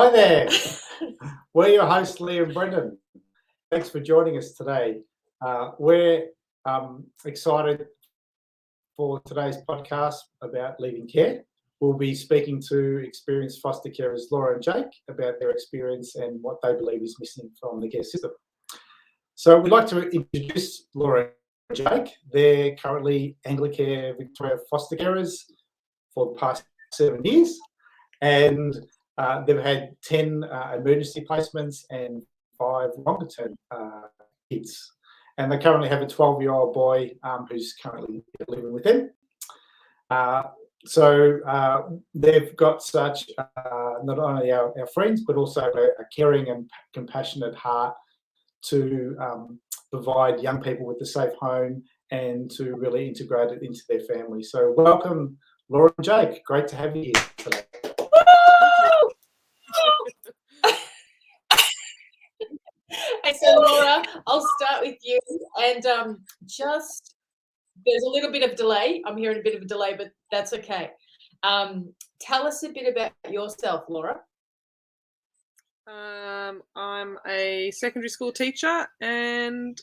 Hi there. We're your hosts, Lee and Brendan. Thanks for joining us today. We're excited for today's podcast about Leavingcare. We'll be speaking to experienced foster carers Laura and Jake about their experience and what they believe is missing from the care system. So we'd like to introduce Laura and Jake. They're currently Anglicare Victoria foster carers for the past 7 years, and they've had 10 emergency placements and 5 longer-term kids. And they currently have a 12-year-old boy who's currently living with them. So they've got such not only our friends, but also a caring and compassionate heart to provide young people with a safe home and to really integrate it into their family. So welcome, Laura and Jake. Great to have you here today. Hey, so Laura, I'll start with you, and just there's a little bit of delay. I'm hearing a bit of a delay, but that's okay. Tell us a bit about yourself, Laura. I'm a secondary school teacher, and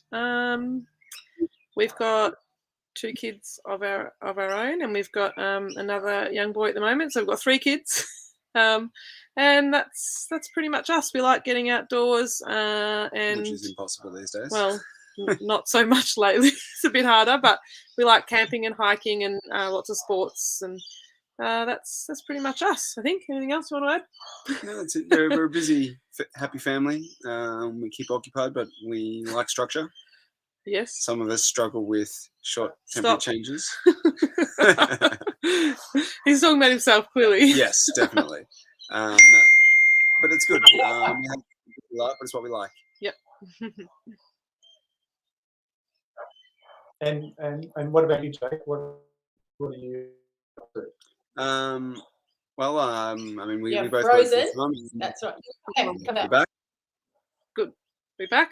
we've got 2 kids of our own, and we've got another young boy at the moment. So we've got 3 kids. And that's pretty much us. We like getting outdoors, and which is impossible these days. Well, not so much lately. It's a bit harder, but we like camping and hiking and lots of sports, and that's pretty much us. I think. Anything else you want to add? No, that's it. We're a busy, happy family. We keep occupied, but we like structure. Yes. Some of us struggle with short temperature changes. He's talking about himself, clearly. Yes, definitely. No. But it's good. We have but it's what we like. Yep. And what about you, Jake? What are you up to? Well, I mean, we both frozen. work full-time. That's right. Okay, come We out. back? Good. We back?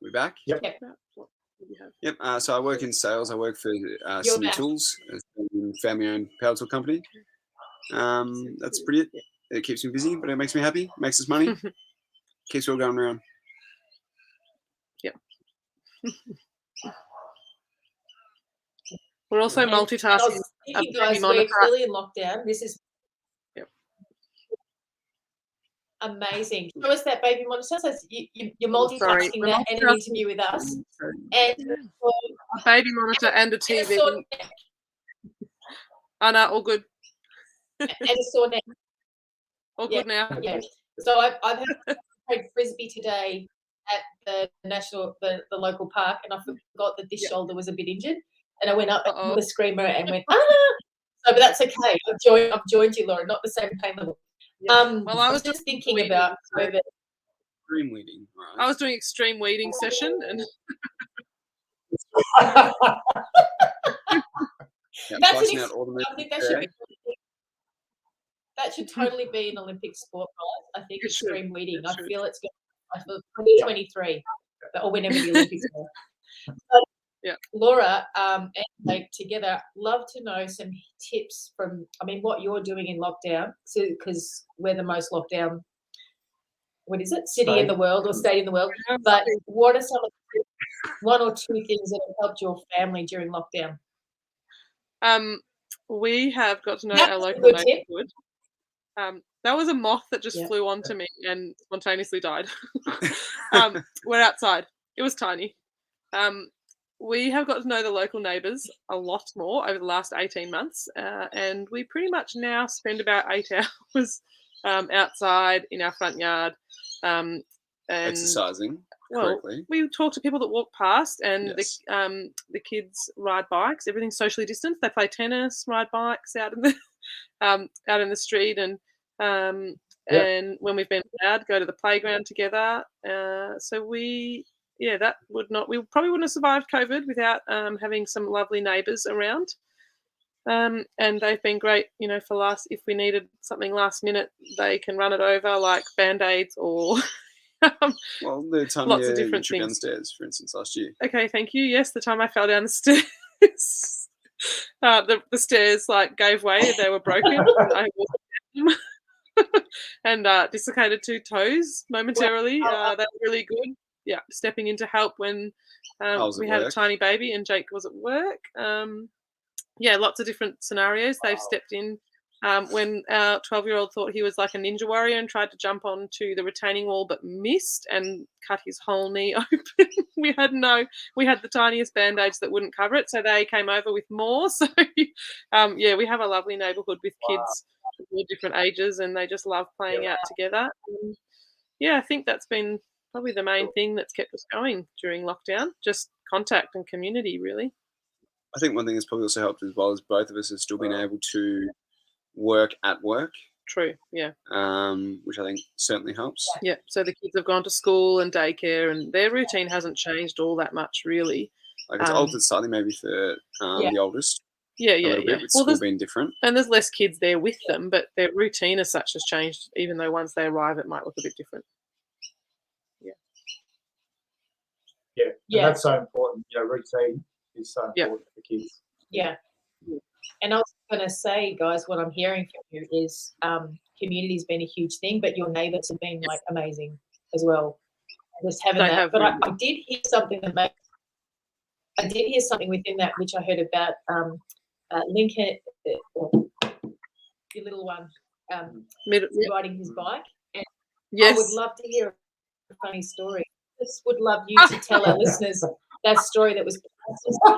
We back? Yep. What do you have? Yep. So I work in sales. I work for Sydney back. Tools, a family-owned power tool company. That's pretty it. It keeps me busy, but it makes me happy. Makes us money. Keeps it all going around. Yep. We're also multitasking. You guys, we're clearly in lockdown. This is amazing. Show us that baby monitor. So you're multitasking that and an interview with us. And a baby monitor and a TV. Oh, no, all good. And a sore neck. All good now. Yeah. So I've played frisbee today at the local park, and I forgot that this shoulder was a bit injured, and I went up with a screamer and went ah. So, but that's okay. I've joined you, Laura. Not the same pain level. Well, I was just thinking about COVID. Extreme weeding. Right. I was doing extreme weeding session, and I think that should totally be an Olympic sport, guys. I think extreme weeding. I feel it's going for 2023 or whenever the Olympics are. Yeah. Laura and Jake together, love to know some tips from, what you're doing in lockdown, because we're the most lockdown, city in the world or state in the world. But what are some of the 1 or 2 things that have helped your family during lockdown? We have got to know our local neighbourhood. That was a moth that just flew onto me and spontaneously died. We're outside. It was tiny. We have got to know the local neighbours a lot more over the last 18 months, and we pretty much now spend about 8 hours outside in our front yard. And exercising correctly. We talk to people that walk past, and the kids ride bikes. Everything's socially distanced. They play tennis, ride bikes out in the street, and when we've been allowed, go to the playground together. So we probably wouldn't have survived COVID without having some lovely neighbours around. And they've been great, for if we needed something last minute, they can run it over like Band-Aids or well, the time lots of different trip things. Down the stairs, for instance, last year. Okay, thank you. Yes, the time I fell down the stairs, the stairs gave way; they were broken. And I walked down them. and dislocated 2 toes momentarily. They were really good. Yeah, stepping in to help when we had a tiny baby and Jake was at work. Yeah, lots of different scenarios. They've stepped in when our 12-year-old thought he was like a ninja warrior and tried to jump onto the retaining wall but missed and cut his whole knee open. we had the tiniest band-aids that wouldn't cover it, so they came over with more. So yeah, we have a lovely neighbourhood with kids of all different ages, and they just love playing out together. Yeah, I think that's been probably the main thing that's kept us going during lockdown, just contact and community, really. I think one thing that's probably also helped as well is both of us have still been able to work at work. True, yeah. Which I think certainly helps. Yeah, so the kids have gone to school and daycare, and their routine hasn't changed all that much, really. Like it's altered slightly maybe for the oldest. Yeah, a little bit with school being different. And there's less kids there with them, but their routine as such has changed, even though once they arrive it might look a bit different. Yeah. And that's so important. Routine is so important for kids. Yeah. And I was going to say, guys, what I'm hearing from you is community's been a huge thing, but your neighbours have been like amazing as well. Just having that. But I did hear something I did hear something within that which I heard about Lincoln, your little one, riding his bike. And I would love to hear a funny story. I just would love you to tell our listeners that story that was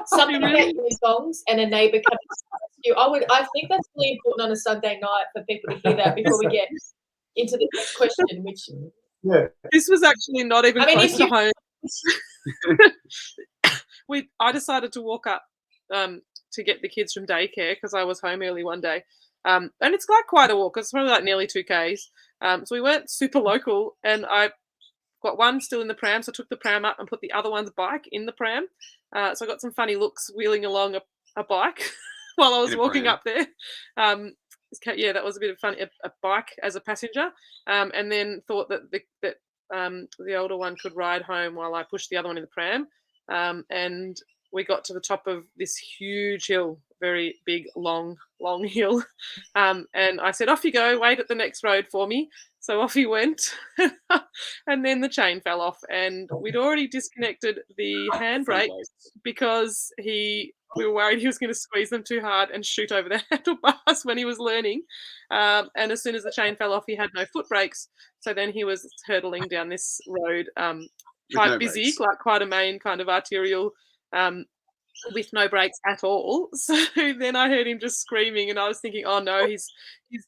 something about your songs and a neighbour coming to you. I think that's really important on a Sunday night for people to hear that before we get into the next question, which this was actually not even close to home. I decided to walk up to get the kids from daycare because I was home early one day. And it's like quite a walk. It's probably like nearly 2 Ks. So we weren't super local, and I got one still in the pram, so I took the pram up and put the other one's bike in the pram. So I got some funny looks wheeling along a bike while I was walking up there. That was a bit of fun, a bike as a passenger, and then thought that the older one could ride home while I pushed the other one in the pram. And we got to the top of this huge hill, very big, long hill. And I said, off you go, wait at the next road for me. So off he went. And then the chain fell off, and we'd already disconnected the handbrake because we were worried he was going to squeeze them too hard and shoot over the handlebars when he was learning. And as soon as the chain fell off, he had no foot brakes. So then he was hurtling down this road, quite busy, like quite a main kind of arterial, with no brakes at all. So then I heard him just screaming, and I was thinking, oh no, he's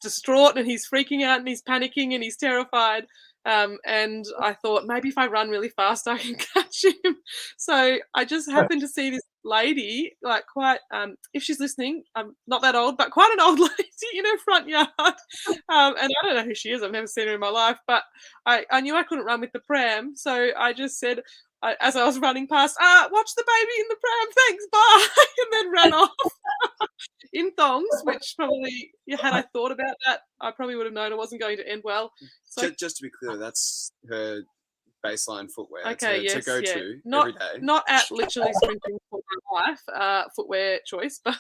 distraught and he's freaking out and he's panicking and he's terrified. And I thought maybe if I run really fast, I can catch him. So I just happened to see this lady, like quite, if she's listening, I'm not that old, but quite an old lady in her front yard. And I don't know who she is. I've never seen her in my life, but I knew I couldn't run with the pram. So I just said, as I was running past, watch the baby in the pram, thanks, bye, and then ran off in thongs, which probably, had I thought about that, I probably would have known it wasn't going to end well. So just to be clear, that's her baseline footwear. Okay, to go to every day. Not at literally sprinting for my life, footwear choice, but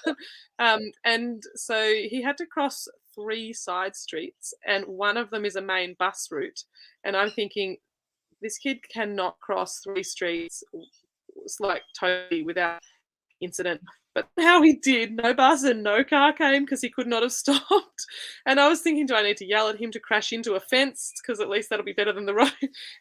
and so he had to cross 3 side streets, and one of them is a main bus route, and I'm thinking, this kid cannot cross 3 streets like totally without incident. But how he did, no bus and no car came because he could not have stopped. And I was thinking, do I need to yell at him to crash into a fence? Because at least that'll be better than the road.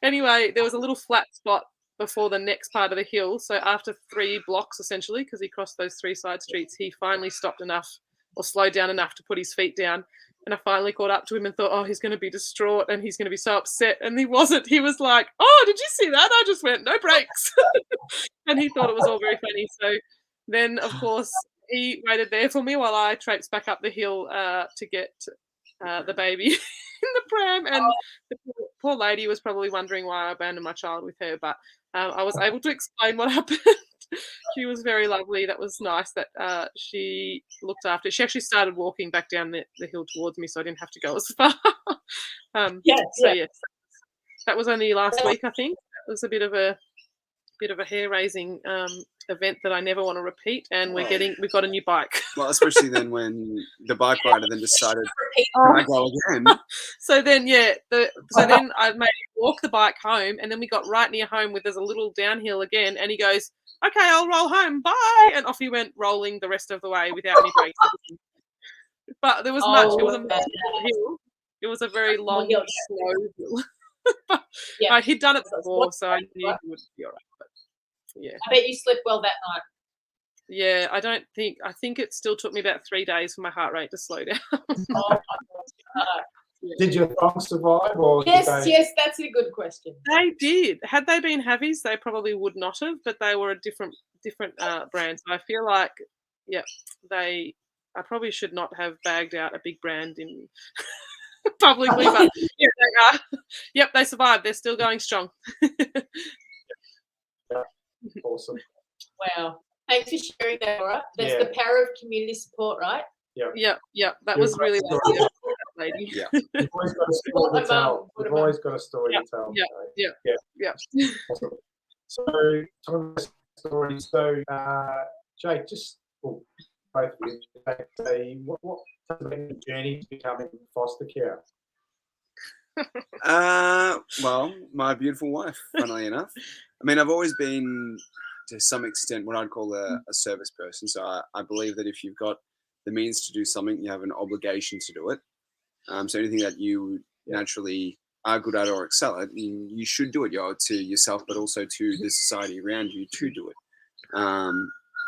Anyway, there was a little flat spot before the next part of the hill. So after 3 blocks, essentially, because he crossed those 3 side streets, he finally stopped enough or slowed down enough to put his feet down. And I finally caught up to him and thought, oh, he's going to be distraught and he's going to be so upset. And he wasn't. He was like, oh, did you see that? I just went, no brakes. And he thought it was all very funny. So then, of course, he waited there for me while I traipsed back up the hill to get the baby in the pram. And the poor lady was probably wondering why I abandoned my child with her. But I was able to explain what happened. She was very lovely. That was nice that she looked after. She actually started walking back down the hill towards me, so I didn't have to go as far. Yes, that was only last week, I think. It was a bit of a bit of a hair-raising event that I never want to repeat, and we've got a new bike. Well, especially then when the bike rider then decided, Oh. I go again. So then, so then I made him walk the bike home, and then we got right near home where there's a little downhill again, and he goes, "Okay, I'll roll home, bye," and off he went rolling the rest of the way without any brakes. But there was it was a massive hill. It was a very long, slow hill. Yeah. He'd done it before, so I knew he would be all right. But yeah. I bet you slept well that night. Yeah, I think it still took me about 3 days for my heart rate to slow down. Oh my God. Did your thong survive? Or Yes, that's a good question. They did. Had they been heavies, they probably would not have, but they were a different brand. So I feel like, I probably should not have bagged out a big brand in publicly, but yeah, they are. Yep, they survived. They're still going strong. Awesome. Wow. Thanks for sharing that, Laura. That's the power of community support, right? Yeah. That was really lovely of that lady. Yeah. You've always got a story to tell. You've always got a story to tell. Yeah. Awesome. So, talking about stories. So, Jake, just both of you, what has been the journey to becoming foster care? Well, my beautiful wife, funnily enough. I mean, I've always been, to some extent, what I'd call a service person. So I believe that if you've got the means to do something, you have an obligation to do it. So anything that you naturally are good at or excel at, you should do it. You owe it to yourself, but also to the society around you to do it.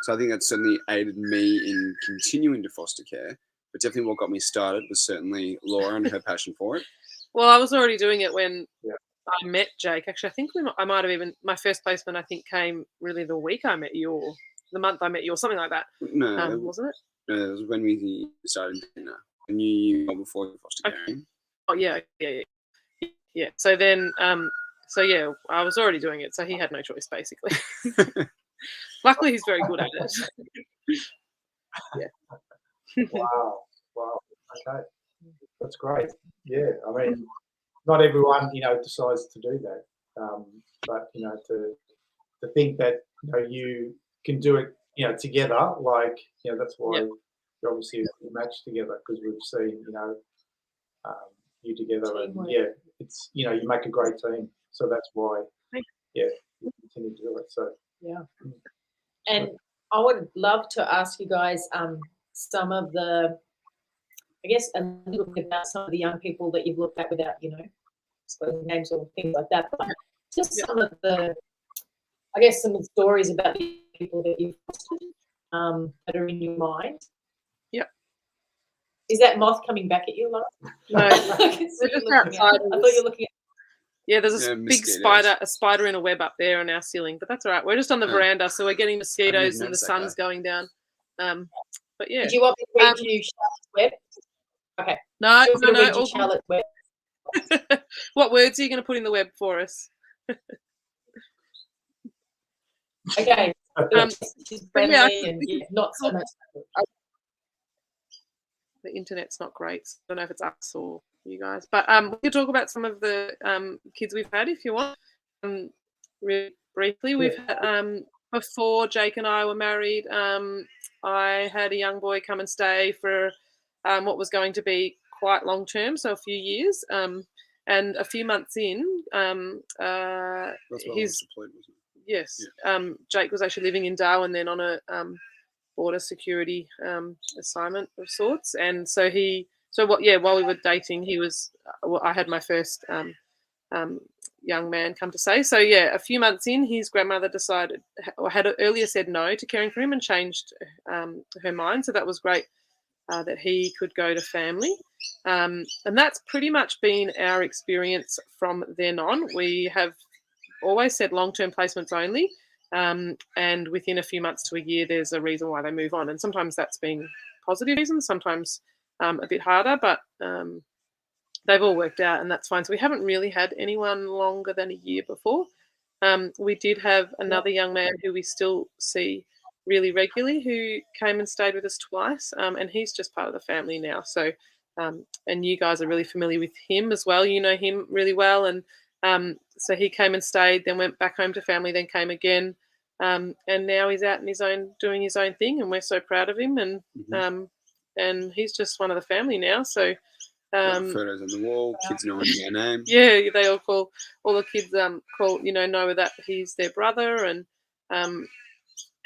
So I think that certainly aided me in continuing to foster care. But definitely what got me started was certainly Laura and her passion for it. Well, I was already doing it when I met Jake. Actually, I think I might have even, my first placement, I think, came really the week I met you, or the month I met you, or something like that. No, wasn't it? No, it was when we started dinner. I knew you before the foster care. Oh, yeah. So then, I was already doing it, so he had no choice, basically. Luckily, he's very good at it. Yeah. Wow. Okay. That's great. Yeah. I mean, not everyone, decides to do that. But, to think that, you can do it, together, that's why you obviously match together, because we've seen, you together, and it's, you make a great team. So that's why, you continue to do it. So And I would love to ask you guys some of the, I guess, a little bit about some of the young people that you've looked at without, disclosing names or things like that, but just some of the, I guess, some of the stories about the people that you've fostered that are in your mind. Yep. Is that moth coming back at you, Laura? No, I thought you were looking at. Yeah, there's a big spider in a web up there on our ceiling, but that's all right. We're just on the veranda, so we're getting mosquitoes and the sun's going down. But yeah. Did you want me to read you Charlotte's web? Okay. No. Charlotte's web. What words are you going to put in the web for us? Okay. She's friendly and not so much. The internet's not great. So I don't know if it's us or you guys, but we can talk about some of the kids we've had if you want. Really briefly, we've had before Jake and I were married. I had a young boy come and stay for what was going to be quite long term, so a few years. And a few months in, Jake was actually living in Darwin then on a border security assignment of sorts, and so while we were dating, he was. I had my first young man come to stay. So a few months in, his grandmother decided, or had earlier said no to caring for him, and changed her mind. So that was great that he could go to family, and that's pretty much been our experience from then on. We have always said long-term placements only. And within a few months to a year, there's a reason why they move on. And sometimes that's been positive reasons, sometimes a bit harder, but they've all worked out, and that's fine. So we haven't really had anyone longer than a year before. We did have another young man who we still see really regularly, who came and stayed with us twice, and he's just part of the family now. So, and you guys are really familiar with him as well. You know him really well, and So he came and stayed, then went back home to family, then came again, and now he's out in his own, doing his own thing, and we're so proud of him. And he's just one of the family now. So photos on the wall, kids knowing their name. yeah, they all call, all the kids call, know that he's their brother.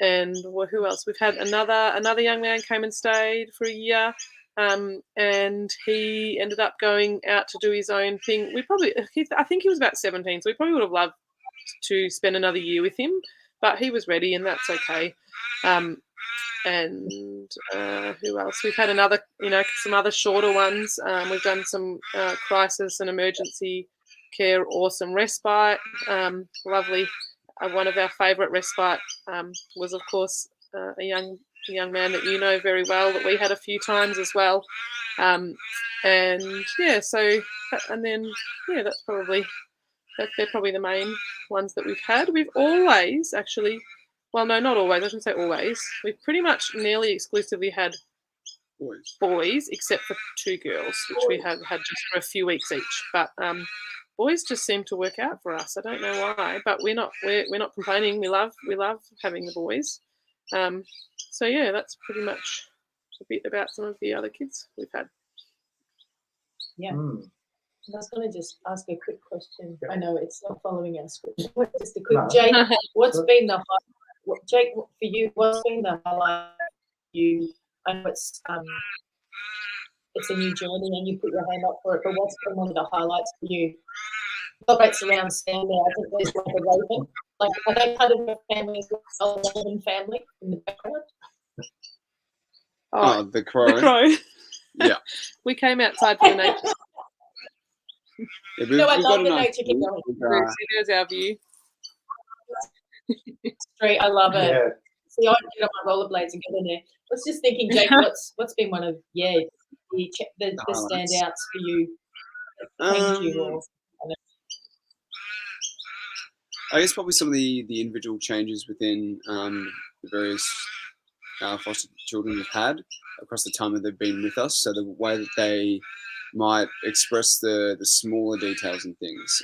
And who else? We've had another young man came and stayed for a year. And he ended up going out to do his own thing. I think he was about 17, so we probably would have loved to spend another year with him, but he was ready, and that's okay. And who else? We've had some other shorter ones. We've done some crisis and emergency care or some respite. Lovely. One of our favourite respite was, of course, a young man that you know very well, that we had a few times as well. And yeah, so, and then, yeah, they're probably the main ones that we've had. We've always actually, well, no, not always, I shouldn't say always. We've pretty much nearly exclusively had boys, except for 2 girls, which we have had just for a few weeks each. But boys just seem to work out for us. I don't know why, but we're not complaining. We love having the boys. So yeah, that's pretty much a bit about some of the other kids we've had. Yeah. I was going to just ask a quick question. I know it's not following our script. Just a quick, Jake. What's been the highlight? Jake, for you, what's been the highlight for you? I know it's a new journey, and you put your hand up for it. But what's been one of the highlights for you? Operates around Sam there. I think there's like a raven. Like, are they part of your family, family in the background? Oh, the crow. The crow. Yeah. We came outside for the nature. Yeah, No, I love the nature. Keep going. There's our view. Street, I love it. Yeah. See, I get on my rollerblades and get in there. I was just thinking, Jake, what's been one of the standouts for you? Thank you all. I guess probably some of the individual changes within the various foster children we've had across the time that they've been with us. So the way that they might express the smaller details and things.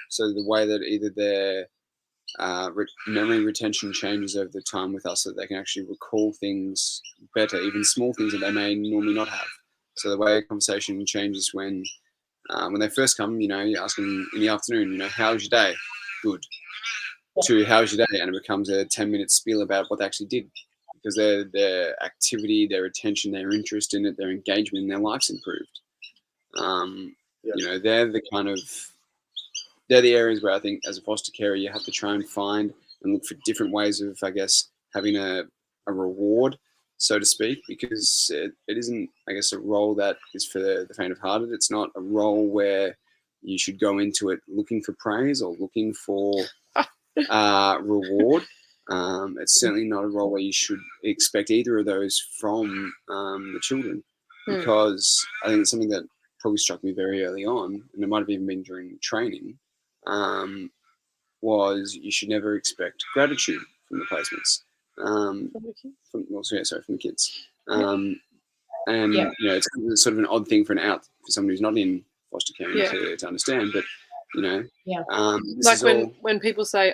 So the way that either their memory retention changes over the time with us, so that they can actually recall things better, even small things that they may normally not have. So the way a conversation changes when they first come, you ask them in the afternoon, how was your day? Good. To how was your day? And it becomes a 10-minute spiel about what they actually did, because their activity, their attention, their interest in it, their engagement in their life's improved. They're the areas where I think as a foster carer you have to try and find and look for different ways of, I guess, having a reward, so to speak, because it isn't, I guess, a role that is for the faint-of-hearted. It's not a role where you should go into it looking for praise or looking for reward. It's certainly not a role where you should expect either of those from the children, because I think it's something that probably struck me very early on, and it might have even been during training, was you should never expect gratitude from the placements. From the kids. It's sort of an odd thing for someone who's not in foster care to understand, but like when people say,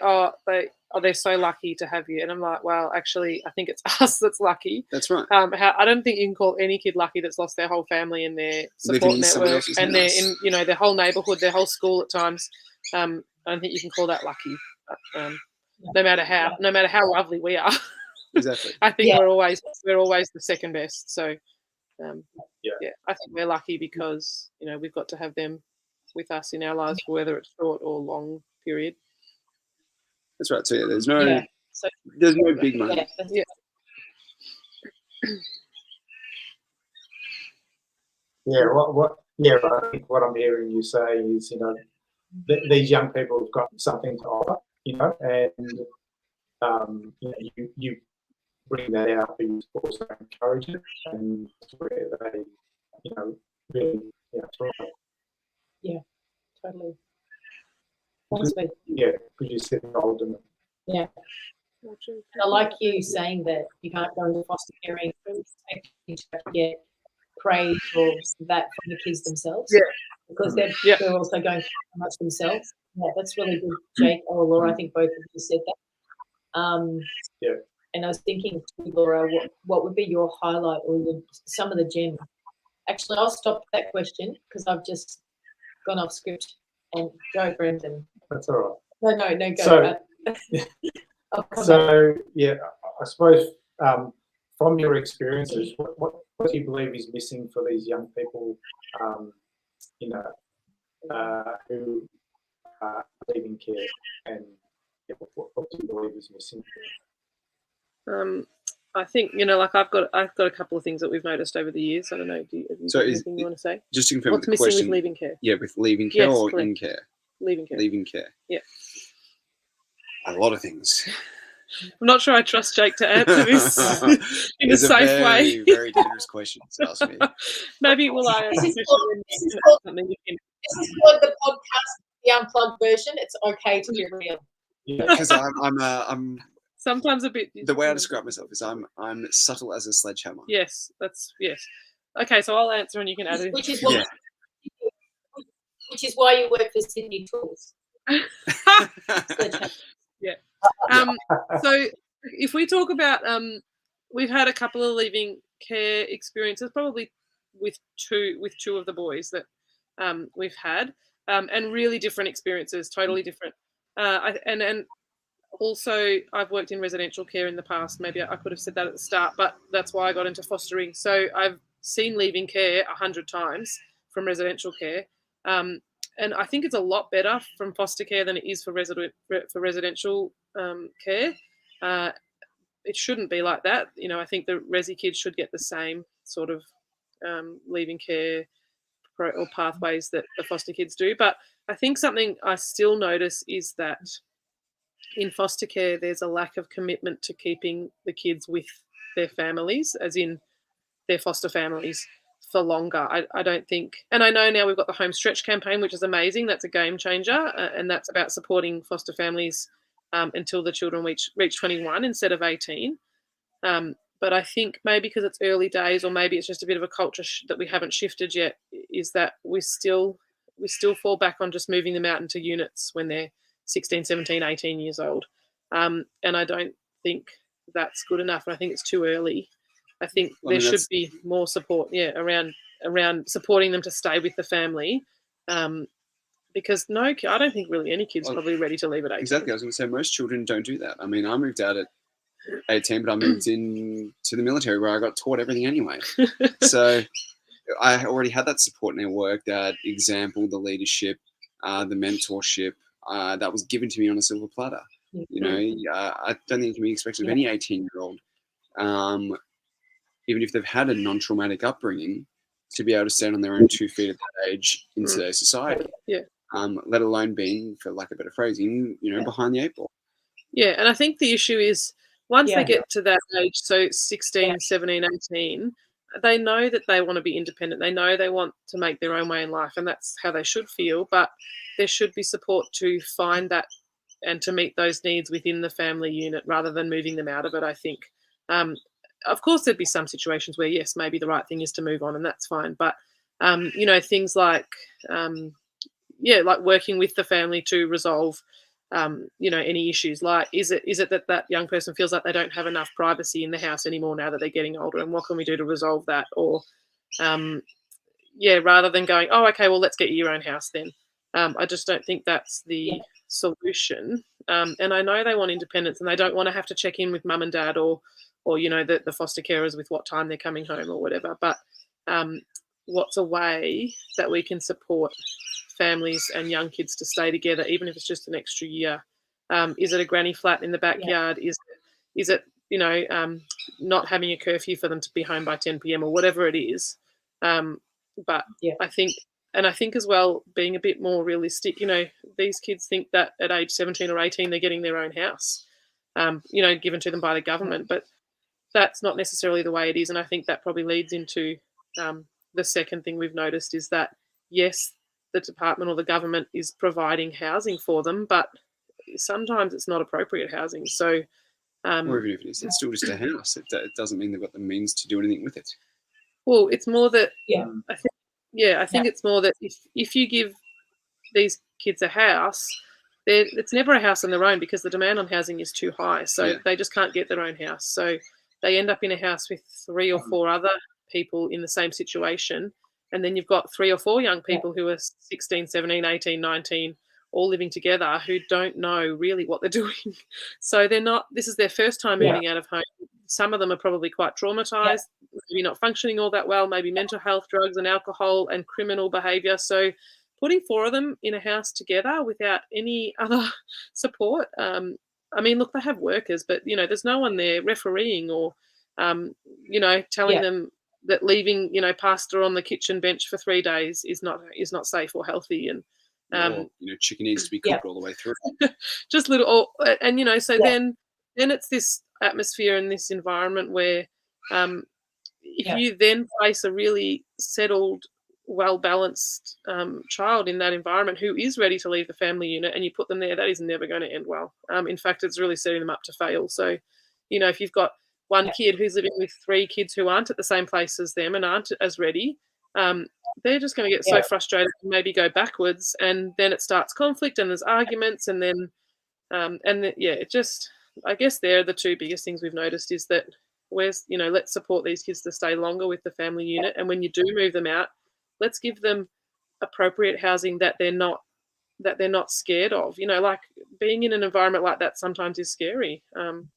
they're so lucky to have you, and I'm like, well, actually, I think it's us that's lucky. That's right. I don't think you can call any kid lucky that's lost their whole family and their support network, and they're in their whole neighbourhood, their whole school at times. I don't think you can call that lucky. No matter how lovely we are. Exactly. I think we're always the second best. So I think we're lucky because we've got to have them with us in our lives, whether it's short or long period. That's right. So there's no big money. I think what I'm hearing you say is, these young people have got something to offer, and you bring that out, but you also encourage it, and that's where they, really, thrive. Yeah, totally. Because you set the goal, didn't it? Yeah. I like you saying that you can't go into foster caring to get praise or that from the kids themselves. because Yeah. they're also going through so much themselves. Yeah, that's really good, Jake or Laura. I think both of you said that. Yeah. And I was thinking too, Laura, what would be your highlight or some of the gems? Actually, I'll stop that question because I've just gone off script. And go, Brendan. That's all right. No, go. So, I'll come back. so yeah, I suppose from your experiences, what do you believe is missing for these young people, you know, who are leaving care, and yeah, what do you believe is missing? I think, you know, like I've got a couple of things that we've noticed over the years. I don't know. Have you got anything you want to say? Just to confirm What's the missing question, with Leavingcare? Yeah, with Leavingcare Yes, or correct. in care? Leavingcare. Leavingcare. Yeah. A lot of things. I'm not sure I trust Jake to answer this in a It's safe very, way. very dangerous question to ask me. Maybe will I This answer is this called something you can. the podcast, the unplugged version. It's okay to be real. Yeah. Because I'm Sometimes a bit. the way I describe myself is I'm subtle as a sledgehammer. Yes, that's yes. Okay, so I'll answer and you can add it. Which is what, Yeah. which is why you work for Sydney Tools. Yeah. So if we talk about we've had a couple of leaving care experiences, probably with two of the boys that we've had, and really different experiences, totally different. And also I've worked in residential care in the past. Maybe I could have said that at the start, but that's why I got into fostering. So I've seen leaving care 100 times from residential care. And I think it's a lot better from foster care than it is for residential care. It shouldn't be like that. You know, I think the resi kids should get the same sort of leaving care or pathways that the foster kids do. But I think something I still notice is that in foster care, there's a lack of commitment to keeping the kids with their families, as in their foster families, for longer. I don't think, and I know now we've got the Home Stretch campaign, which is amazing. That's a game changer, and that's about supporting foster families until the children reach 21 instead of 18. But I think maybe because it's early days, or maybe it's just a bit of a culture that we haven't shifted yet, is that we still fall back on just moving them out into units when they're 16, 17, 18 years old. And I don't think that's good enough. And I think it's too early. I think there should be more support, around supporting them to stay with the family. Because I don't think really any kid's probably ready to leave at 18. Exactly. I was going to say most children don't do that. I mean, I moved out at 18, but I moved into the military where I got taught everything anyway. So I already had that support network, that example, the leadership, the mentorship that was given to me on a silver platter. You know, I don't think it can be expected of any 18-year-old, even if they've had a non-traumatic upbringing, to be able to stand on their own 2 feet at that age in today's society. Yeah. Let alone being, for lack of better phrasing, behind the 8 ball. Yeah, and I think the issue is once they get to that age, so 16, 17, 18, they know that they want to be independent. They know they want to make their own way in life, and that's how they should feel. But there should be support to find that and to meet those needs within the family unit rather than moving them out of it, I think. Of course, there'd be some situations where, yes, maybe the right thing is to move on, and that's fine. But, things like, like working with the family to resolve any issues, like is it that young person feels like they don't have enough privacy in the house anymore now that they're getting older, and what can we do to resolve that? Or rather than going, oh, okay, well, let's get you your own house then. I just don't think that's the solution. And I know they want independence and they don't want to have to check in with mum and dad or the foster carers with what time they're coming home or whatever. But what's a way that we can support families and young kids to stay together, even if it's just an extra year? Is it a granny flat in the backyard? Is it not having a curfew for them to be home by 10 p.m. or whatever it is? But I think as well, being a bit more realistic, these kids think that at age 17 or 18 they're getting their own house, given to them by the government, but that's not necessarily the way it is. And I think that probably leads into the second thing we've noticed is that, yes, the department or the government is providing housing for them, but sometimes it's not appropriate housing. So, or even if it is, it's still just a house. It doesn't mean they've got the means to do anything with it. Well, it's more that I think it's more that if you give these kids a house, it's never a house on their own because the demand on housing is too high. So they just can't get their own house. So they end up in a house with 3 or 4 other people in the same situation. And then you've got 3 or 4 young people who are 16, 17, 18, 19, all living together who don't know really what they're doing. So this is their first time moving out of home. Some of them are probably quite traumatized, maybe not functioning all that well, maybe mental health, drugs and alcohol and criminal behavior. So putting 4 of them in a house together without any other support, I mean, look, they have workers, but, there's no one there refereeing or, telling them that leaving, pasta on the kitchen bench for 3 days is not safe or healthy. And, chicken needs to be cooked all the way through. Just little, and, so then it's this atmosphere and this environment where if you then place a really settled, well-balanced child in that environment who is ready to leave the family unit and you put them there, that is never going to end well. In fact, it's really setting them up to fail. So, if you've got one kid who's living with 3 kids who aren't at the same place as them and aren't as ready, they're just going to get so frustrated and maybe go backwards, and then it starts conflict and there's arguments, and then I guess they're the 2 biggest things we've noticed is that let's support these kids to stay longer with the family unit, and when you do move them out, let's give them appropriate housing that they're not scared of. Like being in an environment like that sometimes is scary, and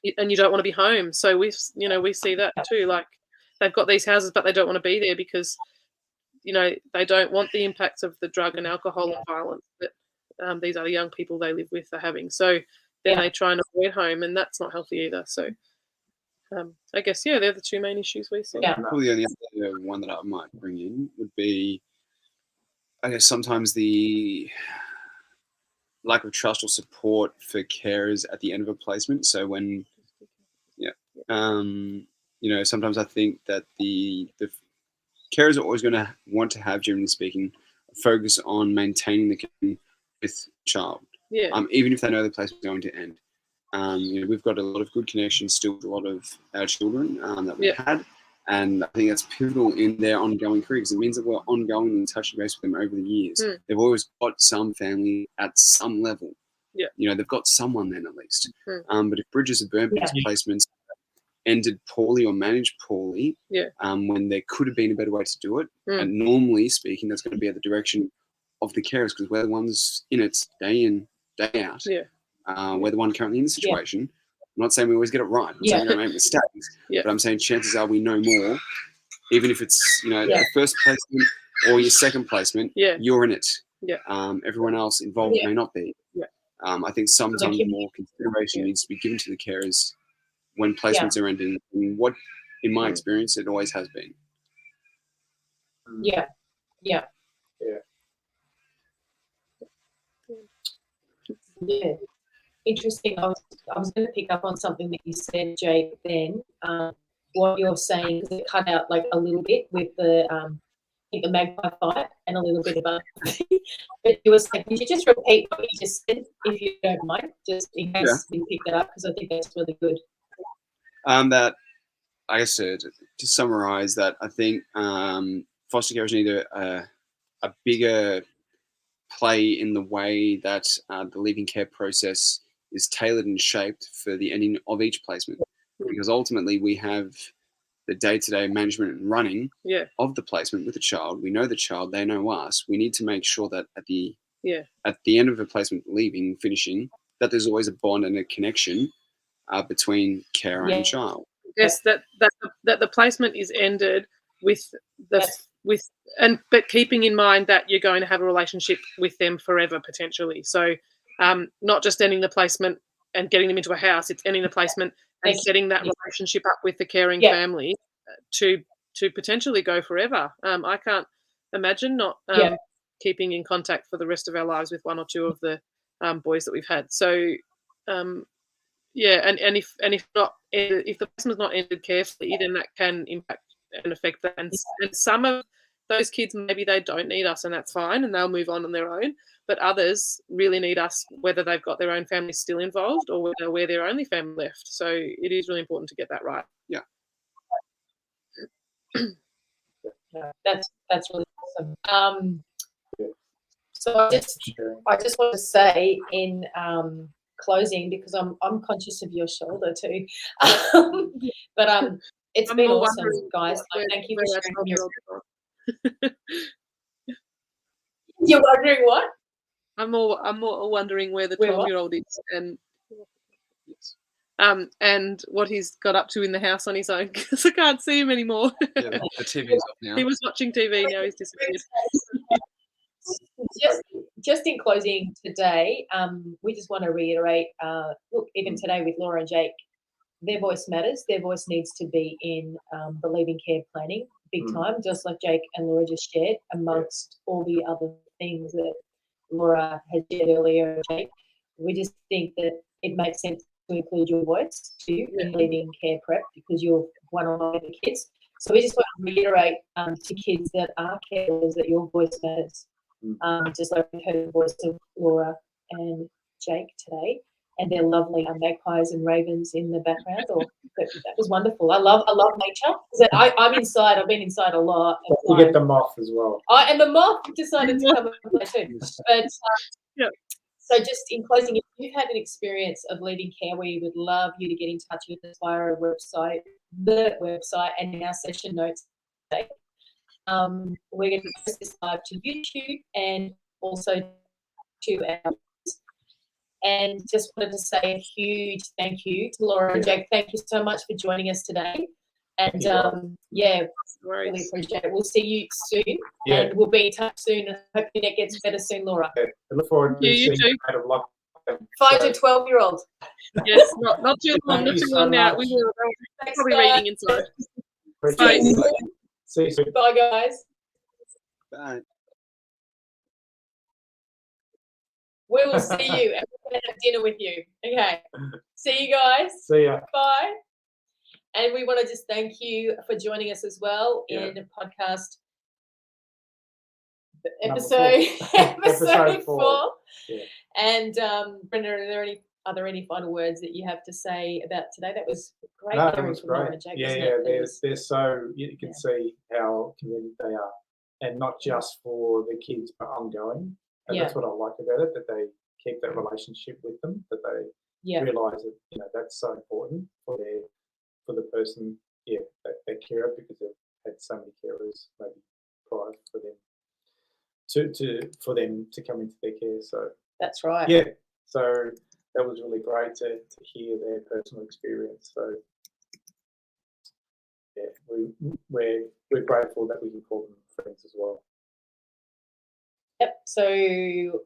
you don't want to be home. So we see that too. Like they've got these houses, but they don't want to be there because they don't want the impacts of the drug and alcohol and violence that these other young people they live with are having. So then they try and avoid home, and that's not healthy either. So I guess they're the 2 main issues we see. Probably the only other one that I might bring in would be, I guess, sometimes the lack of trust or support for carers at the end of a placement. So when, sometimes I think that the carers are always going to want to have, generally speaking, a focus on maintaining the connection with the child. Even if they know the placement is going to end. We've got a lot of good connections still with a lot of our children that we've had, and I think that's pivotal in their ongoing career because it means that we're ongoing and touching base with them over the years. They've always got some family at some level. They've got someone then at least. But if bridges are burnt because placements ended poorly or managed poorly, when there could have been a better way to do it, and normally speaking, that's going to be at the direction of the carers because we're the ones in it day in, day out. We're the one currently in the situation. I'm not saying we always get it right. I'm saying we don't make mistakes. But I'm saying chances are we know more, even if it's the first placement or your second placement. You're in it. Everyone else involved may not be. I think sometimes more consideration needs to be given to the carers when placements are ending. And what, in my experience, it always has been. Interesting. I was going to pick up on something that you said, Jake. Then what you're saying, because it cut out like a little bit with the the magpie fight and a little bit about. But you were saying, could you just repeat what you just said, if you don't mind, just in case you picked that up, because I think that's really good. That I guess to summarize that, I think foster carers need a bigger play in the way that the Leavingcare process is tailored and shaped for the ending of each placement, because ultimately we have the day-to-day management and running of the placement with the child. We know the child, they know us. We need to make sure that at the end of a placement, finishing, that there's always a bond and a connection between carer and child. Yes, that the placement is ended with but keeping in mind that you're going to have a relationship with them forever potentially. So not just ending the placement and getting them into a house, it's ending the placement and setting that relationship up with the caring family to potentially go forever. I can't imagine not keeping in contact for the rest of our lives with 1 or 2 of the boys that we've had. So and if the placement's not ended carefully, then that can impact and affect that. And some of those kids, maybe they don't need us, and that's fine, and they'll move on their own. But others really need us, whether they've got their own family still involved or whether we're their only family left. So it is really important to get that right. No, that's really awesome. Yeah. So Thanks for sharing. I just want to say in closing, because I'm conscious of your shoulder too, but it's I'm been more awesome, wondering guys. So where- thank you where for our sharing your. 12-year-old is. You're wondering what? I'm more wondering where the Where what? 12-year-old is and what he's got up to in the house on his own, because I can't see him anymore. Yeah, the TV's off now. He was watching TV, now he's disappeared. Just in closing today, we just want to reiterate. Look, even today with Laura and Jake, their voice matters. Their voice needs to be in the Leavingcare planning big time, just like Jake and Laura just shared, amongst all the other things that Laura has shared earlier and Jake. We just think that it makes sense to include your voice too in Leavingcare prep, because you're one-on-one with the kids. So we just want to reiterate to kids that are carers that your voice matters. Just like we heard the voice of Laura and Jake today, and they're lovely magpies and ravens in the background. That was wonderful. I love nature. I'm inside. I've been inside a lot. You get the moth as well. And the moth decided to come and play too. But so just in closing, if you've had an experience of Leavingcare, we would love you to get in touch with us via our website, and in our session notes today. We're going to post this live to YouTube and also to our. And just wanted to say a huge thank you to Laura and Jake. Thank you so much for joining us today. And really appreciate it. We'll see you soon, and we'll be in touch soon. Hoping it gets better soon, Laura. I look forward to seeing you out of lockdown. Find your 12-year-old. Yes, not too long, Thank not you too so long now. much. We were Thanks, probably guys. reading inside. Appreciate Bye. it. See you soon. Bye, guys. Bye. We will see you and we're going to have dinner with you. Okay. See you guys. See ya. Bye. And we want to just thank you for joining us as well in podcast episode Episode 4. Yeah. And Brenda, are there any final words that you have to say about today? That was great. No, that hearing was from Laura great. and Jake, Yeah, wasn't yeah. it? They're so, you can see how committed they are, and not just for the kids, but ongoing. And that's what I like about it, that they keep that relationship with them, that they realise that, you know, that's so important for the person, that they care of, because they've had so many carers maybe prior for them for them to come into their care. So that's right. Yeah. So that was really great to hear their personal experience. So we're grateful that we can call them friends as well. Yep. So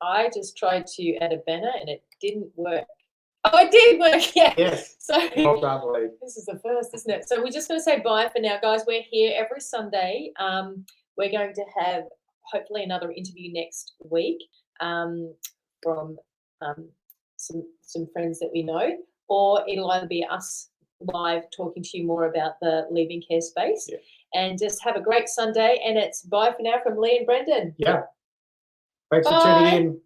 I just tried to add a banner and it didn't work. Oh, it did work. Yeah. Yes. So Well done, Lee. this is the first, isn't it? So we're just going to say bye for now, guys. We're here every Sunday. We're going to have hopefully another interview next week from some friends that we know, or it'll either be us live talking to you more about the Leavingcare space. Yeah. And just have a great Sunday. And it's bye for now from Lee and Brendan. Yeah. Thanks for Bye. tuning in.